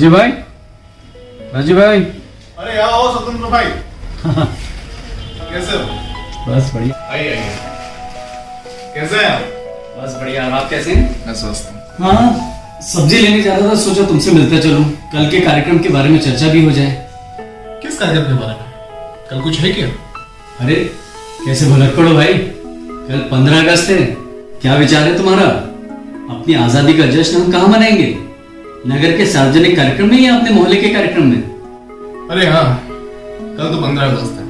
राजू भाई, राजू भाई। अरे आओ स्वतंत्र भाई। कैसे हो? बस बढ़िया। आइए आइए। कैसे हैं आप? बस बढ़िया। और आप कैसे हैं? मैं स्वस्थ हूँ। हाँ, सब्जी लेने जा रहा था, सोचा तुमसे मिलते चलूं, कल के कार्यक्रम के बारे में चर्चा भी हो जाए। किस कार्यक्रम के बारे में? कल कुछ है क्या? अरे कैसे भुलक्कड़ हो भाई, कल 15 अगस्त है, क्या विचार है तुम्हारा? अपनी आजादी का जश्न हम कहाँ मनाएंगे? नगर के सार्वजनिक कार्यक्रम में या अपने मोहल्ले के कार्यक्रम में? अरे हाँ, कल तो 15 अगस्त है,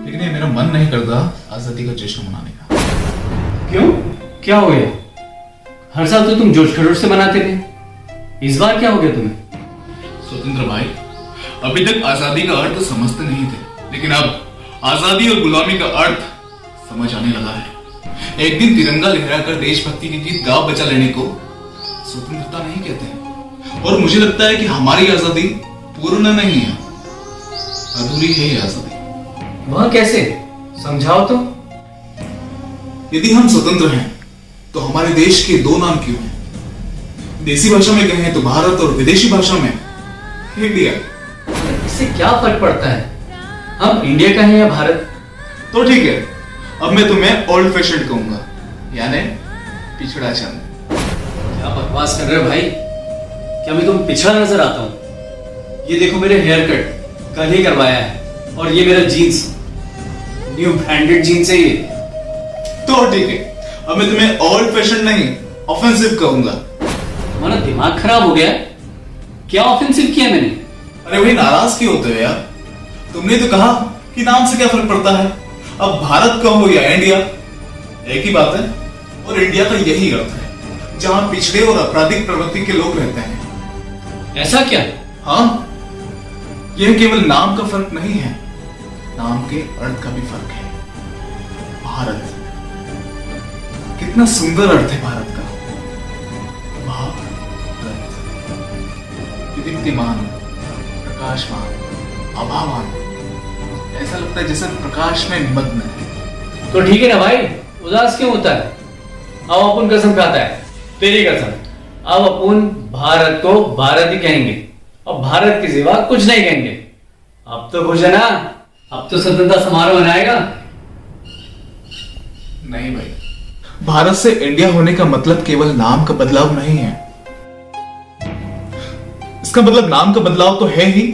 लेकिन ये मेरा मन नहीं करता आजादी का जश्न मनाने का। क्यों, क्या हो गया? हर साल तो तुम जोश खरोश से मनाते थे, इस बार क्या हो गया तुम्हें? स्वतंत्र भाई, अभी तक आजादी का अर्थ समझते नहीं थे, लेकिन अब आजादी और गुलामी का अर्थ समझ आने लगा है। एक दिन तिरंगा लहराकर देशभक्ति के गीत गा बजा लेने को स्वतंत्रता नहीं कहते हैं। और मुझे लगता है कि हमारी आजादी पूर्ण नहीं है, अधूरी है ये आजादी। वह कैसे, समझाओ तो। यदि हम स्वतंत्र हैं तो हमारे देश के दो नाम क्यों हैं? देसी भाषा में कहें तो भारत और विदेशी भाषा में इंडिया। इससे क्या फर्क पड़ता है, हम इंडिया का हैं या भारत? तो ठीक है, अब मैं तुम्हें ओल्ड फैशन कहूंगा, यानी पिछड़ा चंद। क्या बकवास कर रहे हो भाई, क्या मैं तुम पिछड़ा नजर आता हूँ? ये देखो मेरे हेयर कट कल ही करवाया है, और ये मेरा जीन्स न्यू ब्रांडेड जीन्स है ये। तो ठीक है, अब मैं तुम्हें ओल्ड फैशन नहीं ऑफेंसिव कहूंगा। तुम्हारा दिमाग खराब हो गया है? क्या ऑफेंसिव किया मैंने? अरे भाई, नाराज क्यों होते हो यार? तुमने तो कहा कि नाम से क्या फर्क पड़ता है, अब भारत कहो या इंडिया, एक ही बात है। और इंडिया का यही अर्थ है जहां पिछड़े और आपराधिक प्रवृत्ति के लोग रहते हैं। ऐसा क्या? हाँ, यह केवल नाम का फर्क नहीं है, नाम के अर्थ का भी फर्क है। भारत, कितना सुंदर अर्थ है भारत का। भारत, दीप्तिमान, प्रकाशमान, आभावान, ऐसा लगता है जैसे प्रकाश में निमग्न है। तो ठीक है ना भाई, उदास क्यों होता है? अब अपन कसम खाता है, तेरी कसम, अब अपन भारत को भारत ही कहेंगे और भारत के सिवा कुछ नहीं कहेंगे। अब तो खुश है ना? अब तो स्वतंत्रता समारोह मनाएगा। नहीं भाई, भारत से इंडिया होने का मतलब केवल नाम का बदलाव नहीं है। इसका मतलब नाम का बदलाव तो है ही,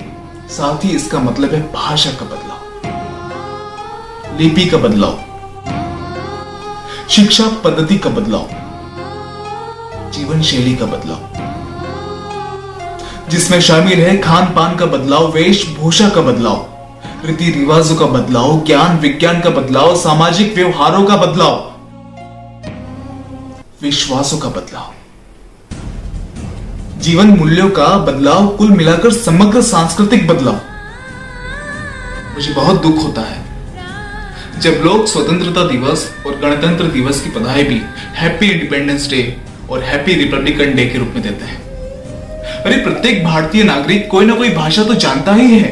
साथ ही इसका मतलब है भाषा का बदलाव, लिपि का बदलाव, शिक्षा पद्धति का बदलाव, जीवन शैली का बदलाव, जिसमें शामिल है खान पान का बदलाव, वेशभूषा का बदलाव, रीति रिवाजों का बदलाव, ज्ञान विज्ञान का बदलाव, सामाजिक व्यवहारों का बदलाव, विश्वासों का बदलाव, जीवन मूल्यों का बदलाव, कुल मिलाकर समग्र सांस्कृतिक बदलाव। मुझे बहुत दुख होता है जब लोग स्वतंत्रता दिवस और गणतंत्र दिवस की बधाई भी हैप्पी इंडिपेंडेंस डे और हैप्पी रिपब्लिकन डे के रूप में देते हैं। अरे प्रत्येक भारतीय नागरिक कोई ना कोई भाषा तो जानता ही है।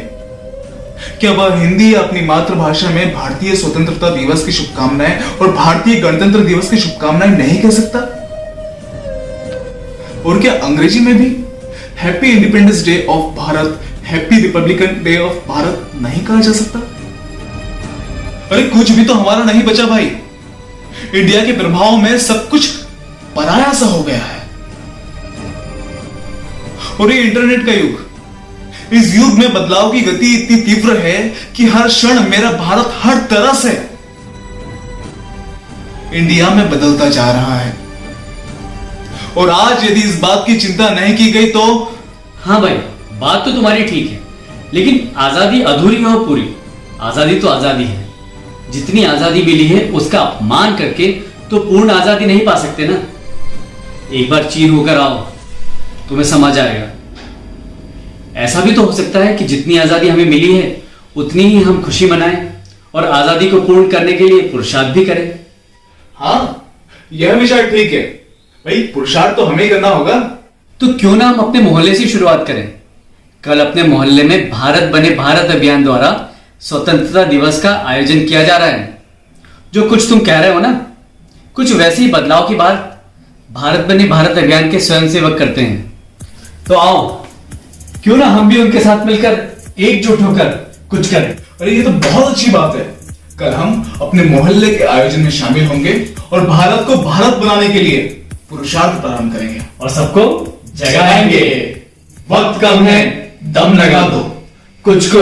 क्या वह हिंदी या अपनी मातृभाषा में भारतीय स्वतंत्रता दिवस की शुभकामनाएं और भारतीय गणतंत्र दिवस की शुभकामनाएं नहीं कह सकता? और क्या अंग्रेजी में भी happy independence day of Bharat, happy Republican day of Bharat नहीं कहा जा सकता? अरे कुछ भी तो हमारा नहीं बचा भाई। इंडिया के प्रभाव में सब कुछ पराया सा हो गया है। और ये इंटरनेट का युग, इस युग में बदलाव की गति इतनी तीव्र है कि हर क्षण मेरा भारत हर तरह से इंडिया में बदलता जा रहा है। और आज यदि इस बात की चिंता नहीं की गई तो। हाँ भाई, बात तो तुम्हारी ठीक है, लेकिन आजादी अधूरी है और पूरी। आजादी तो आजादी है, जितनी आजादी मिली है उसका अपमान करके तो पूर्ण आजादी नहीं पा सकते ना। एक बार चीन होकर आओ, तुम्हें समझ आएगा। ऐसा भी तो हो सकता है कि जितनी आजादी हमें मिली है उतनी ही हम खुशी मनाएं और आजादी को पूर्ण करने के लिए पुरुषार्थ भी करें। हाँ, यह विचार ठीक है भाई, पुरुषार्थ तो हमें ही करना होगा। तो क्यों ना हम अपने मोहल्ले से शुरुआत करें? कल अपने मोहल्ले में भारत बने भारत अभियान द्वारा स्वतंत्रता दिवस का आयोजन किया जा रहा है। जो कुछ तुम कह रहे हो ना, कुछ वैसे ही बदलाव की बात भारत बने भारत अभियान के स्वयंसेवक करते हैं। तो आओ क्यों ना हम भी उनके साथ मिलकर एकजुट होकर कुछ करें। अरे ये तो बहुत अच्छी बात है। कल हम अपने मोहल्ले के आयोजन में शामिल होंगे और भारत को भारत बनाने के लिए पुरुषार्थ प्रारंभ करेंगे और सबको जगाएंगे। वक्त कम है, दम लगा दो। कुछ को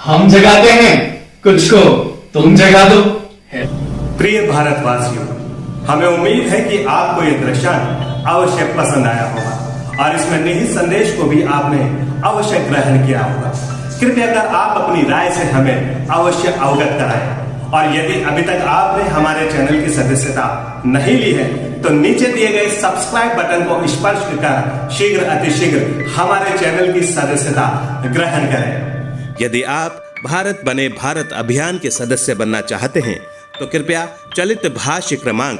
हम जगाते हैं, कुछ को तुम जगा दो। प्रिय भारतवासियों, हमें उम्मीद है कि आपको यह दृश्यान अवश्य पसंद आया होगा और इसमें निहित संदेश को भी आपने अवश्य ग्रहण किया होगा। कृपया कर आप अपनी राय से हमें अवश्य अवगत कराएं और यदि अभी तक आपने हमारे चैनल की सदस्यता नहीं ली है तो नीचे दिए गए सब्सक्राइब बटन को स्पर्श कर शीघ्र अतिशीघ्र हमारे चैनल की सदस्यता ग्रहण करें। यदि आप भारत बने भारत अभियान के सदस्य बनना चाहते हैं तो कृपया चलित भाष्य क्रमांक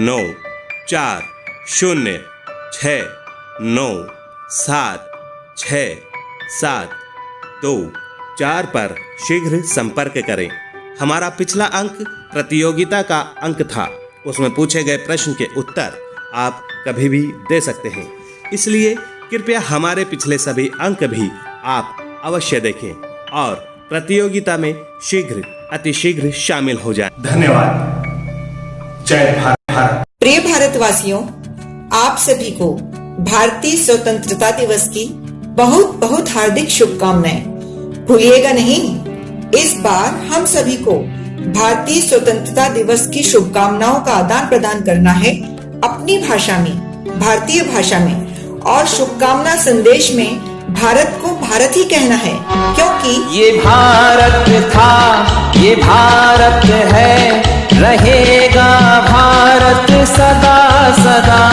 9406976724 पर शीघ्र संपर्क करें। हमारा पिछला अंक प्रतियोगिता का अंक था, उसमें पूछे गए प्रश्न के उत्तर आप कभी भी दे सकते हैं, इसलिए कृपया हमारे पिछले सभी अंक भी आप अवश्य देखें और प्रतियोगिता में शीघ्र अतिशीघ्र शामिल हो जाएं। धन्यवाद। जय भारत। प्रिय भारतवासियों, आप सभी को भारतीय स्वतंत्रता दिवस की बहुत बहुत हार्दिक शुभकामनाएं। भूलिएगा नहीं, इस बार हम सभी को भारतीय स्वतंत्रता दिवस की शुभकामनाओं का आदान प्रदान करना है अपनी भाषा में, भारतीय भाषा में, और शुभकामना संदेश में भारत को भारत ही कहना है, क्योंकि ये भारत था, ये भारत है, रहेगा भारत सदा सदा।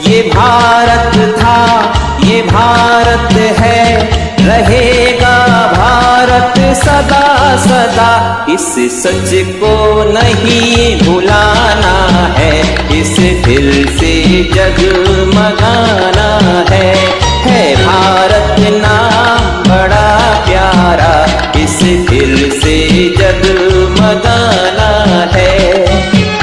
ये भारत था, ये भारत है, रहेगा भारत सदा सदा। इस सच को नहीं भुलाना है, इस दिल से जगमगाना है भारत नाम बड़ा प्यारा, इस दिल से जगमगाना है।